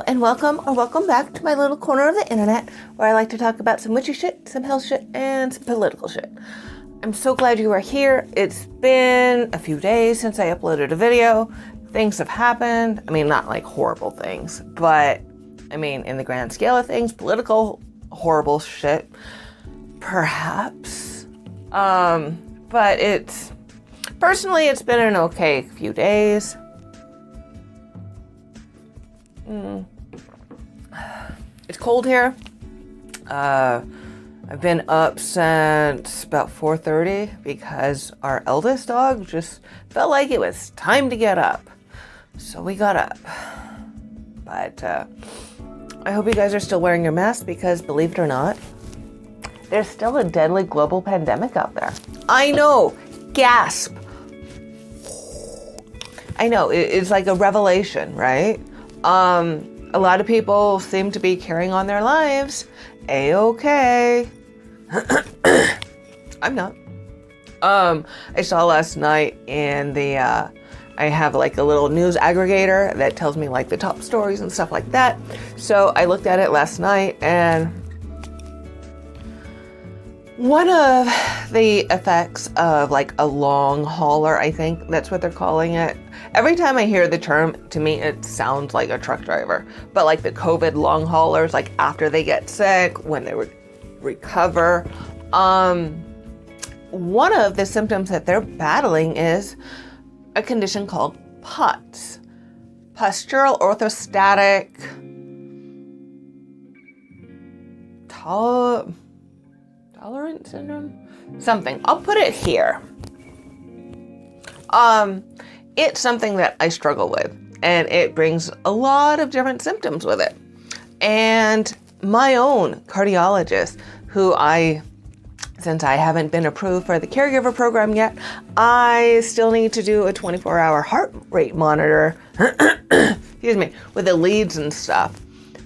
and welcome back to my little corner of the internet where I like to talk about some witchy shit, some health shit, and some political shit. I'm so glad you are here. It's been a few days since I uploaded a video. Things have happened. I mean, not like horrible things, but I mean, in the grand scale of things, political horrible shit, perhaps. But it's been an okay few days. It's cold here. I've been up since about 4:30 because our eldest dog just felt like it was time to get up. So we got up. But I hope you guys are still wearing your masks because, believe it or not, there's still a deadly global pandemic out there. I know. Gasp. I know. It's like a revelation, right? A lot of people seem to be carrying on their lives A-okay. I'm not. I saw last night in the, I have like a little news aggregator that tells me like the top stories and stuff like that. So I looked at it last night, and one of the effects of like a long hauler, I think that's what they're calling it. Every time I hear the term, to me, it sounds like a truck driver. But like the COVID long haulers, like after they get sick, when they recover, one of the symptoms that they're battling is a condition called POTS, postural orthostatic tolerance syndrome? Something. I'll put it here. It's something that I struggle with, and it brings a lot of different symptoms with it. And my own cardiologist, since I haven't been approved for the Caregiver program yet, I still need to do a 24-hour heart rate monitor, excuse me, with the leads and stuff.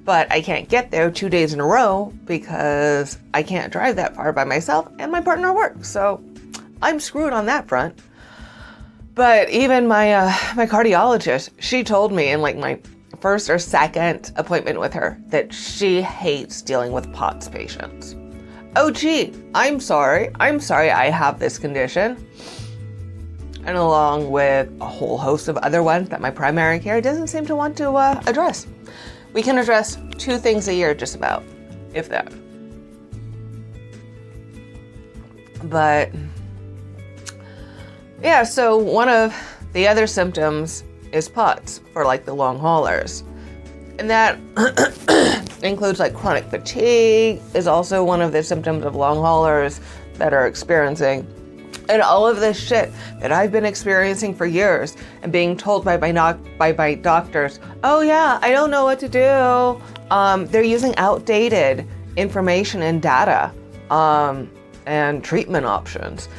But I can't get there 2 days in a row because I can't drive that far by myself and my partner works. So I'm screwed on that front. But even my cardiologist, she told me in like my first or second appointment with her that she hates dealing with POTS patients. Oh gee, I'm sorry I have this condition. And along with a whole host of other ones that my primary care doesn't seem to want to address. We can address 2 things a year just about, if that. But yeah, so one of the other symptoms is POTS for like the long haulers. And that includes like chronic fatigue is also one of the symptoms of long haulers that are experiencing. And all of this shit that I've been experiencing for years and being told by my doctors, oh yeah, I don't know what to do. They're using outdated information and data and treatment options.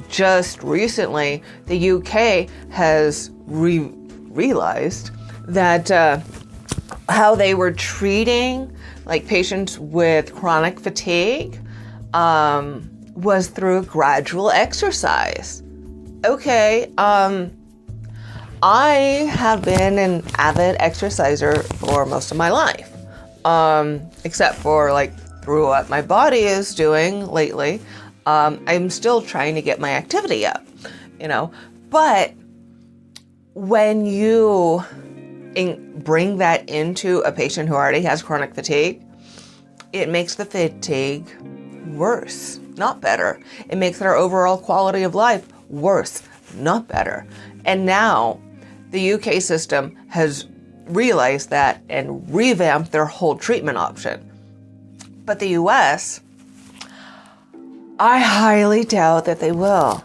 Just recently, the UK has realized that how they were treating like patients with chronic fatigue was through gradual exercise. Okay, I have been an avid exerciser for most of my life, except for like through what my body is doing lately. I'm still trying to get my activity up, but when you bring that into a patient who already has chronic fatigue, it makes the fatigue worse, not better. It makes their overall quality of life worse, not better. And now the UK system has realized that and revamped their whole treatment option. But the US, I highly doubt that they will,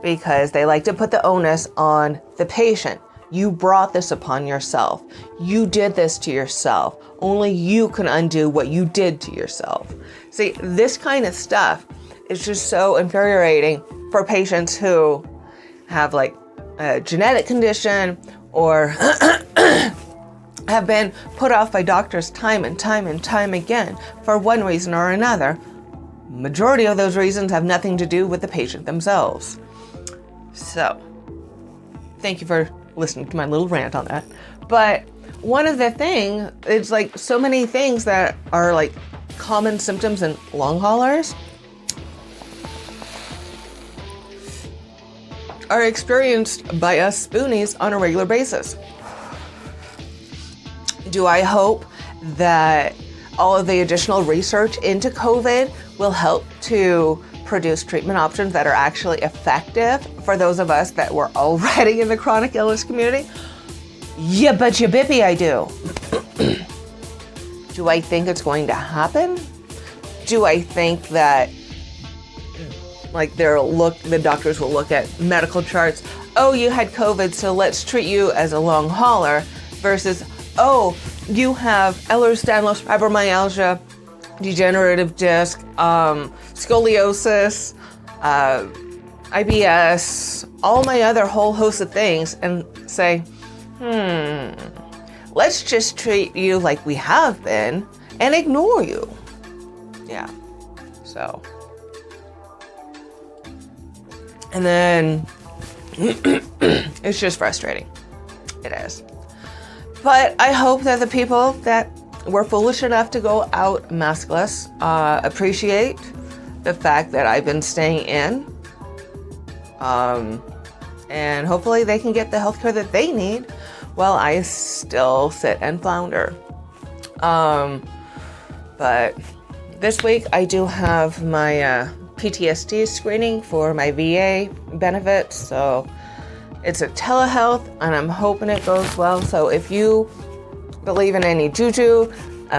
because they like to put the onus on the patient. You brought this upon yourself. You did this to yourself. Only you can undo what you did to yourself. See, this kind of stuff is just so infuriating for patients who have like a genetic condition or have been put off by doctors time and time and time again for one reason or another. Majority of those reasons have nothing to do with the patient themselves. So, thank you for listening to my little rant on that. But one of the things, it's like so many things that are like common symptoms in long haulers are experienced by us spoonies on a regular basis. Do I hope that all of the additional research into COVID will help to produce treatment options that are actually effective for those of us that were already in the chronic illness community? Yeah, but you bippy I do. Do I think it's going to happen? Do I think that like the doctors will look at medical charts, oh, you had COVID, so let's treat you as a long hauler, versus, oh, you have Ehlers-Danlos, fibromyalgia, degenerative disc, scoliosis, IBS, all my other whole host of things, and say, let's just treat you like we have been and ignore you. Yeah, so. And then it's just frustrating. It is. But I hope that the people that were foolish enough to go out maskless appreciate the fact that I've been staying in. And hopefully they can get the healthcare that they need while I still sit and flounder. But this week I do have my PTSD screening for my VA benefits, so it's a telehealth and I'm hoping it goes well. So if you believe in any juju,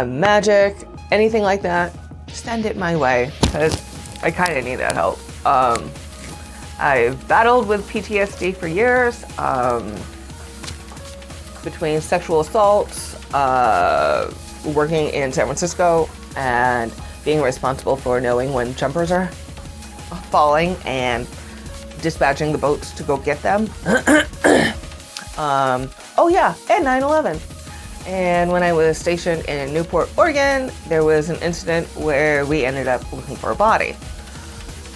magic, anything like that, send it my way, because I kind of need that help. I've battled with PTSD for years, between sexual assaults, working in San Francisco, and being responsible for knowing when jumpers are falling and dispatching the boats to go get them. Oh yeah, and 9/11. And when I was stationed in Newport, Oregon, there was an incident where we ended up looking for a body.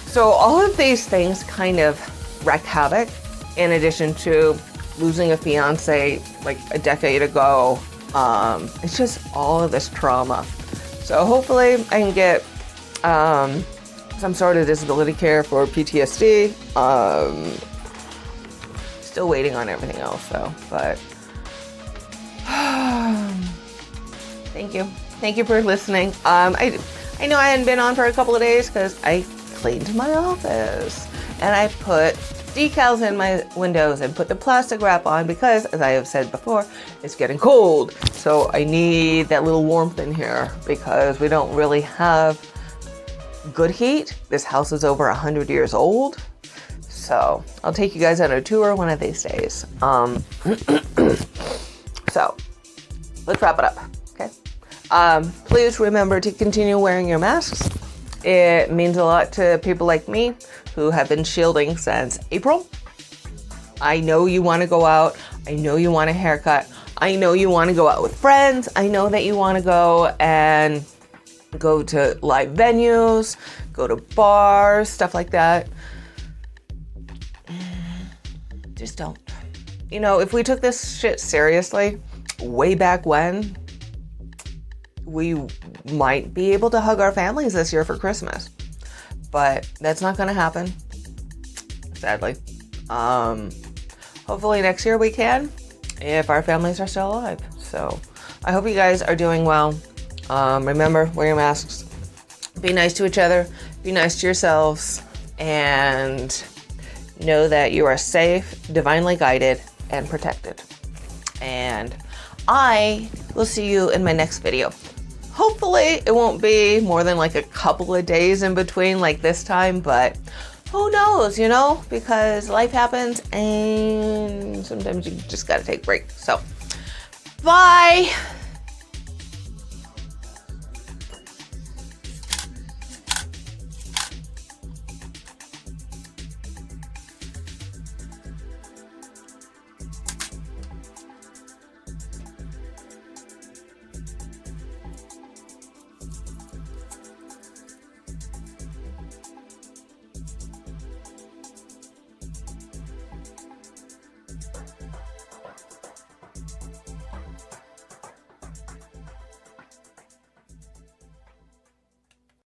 So all of these things kind of wreak havoc, in addition to losing a fiance like a decade ago. It's just all of this trauma. So hopefully I can get some sort of disability care for PTSD. Still waiting on everything else though, but thank you. Thank you for listening. I know I hadn't been on for a couple of days because I cleaned my office and I put decals in my windows and put the plastic wrap on because, as I have said before, it's getting cold. So I need that little warmth in here because we don't really have good heat. This house is over 100 years old. So I'll take you guys on a tour one of these days. So let's wrap it up, okay? Please remember to continue wearing your masks. It means a lot to people like me who have been shielding since April. I know you want to go out. I know you want a haircut. I know you want to go out with friends. I know that you want to go and go to live venues, go to bars, stuff like that. Just don't. You know, if we took this shit seriously way back when, we might be able to hug our families this year for Christmas. But that's not going to happen, sadly. Hopefully next year we can, if our families are still alive. So I hope you guys are doing well. Remember, wear your masks. Be nice to each other. Be nice to yourselves. And know that you are safe, divinely guided, and protected. And I will see you in my next video. Hopefully it won't be more than like a couple of days in between like this time, but who knows, you know, because life happens and sometimes you just gotta take a break. So, bye.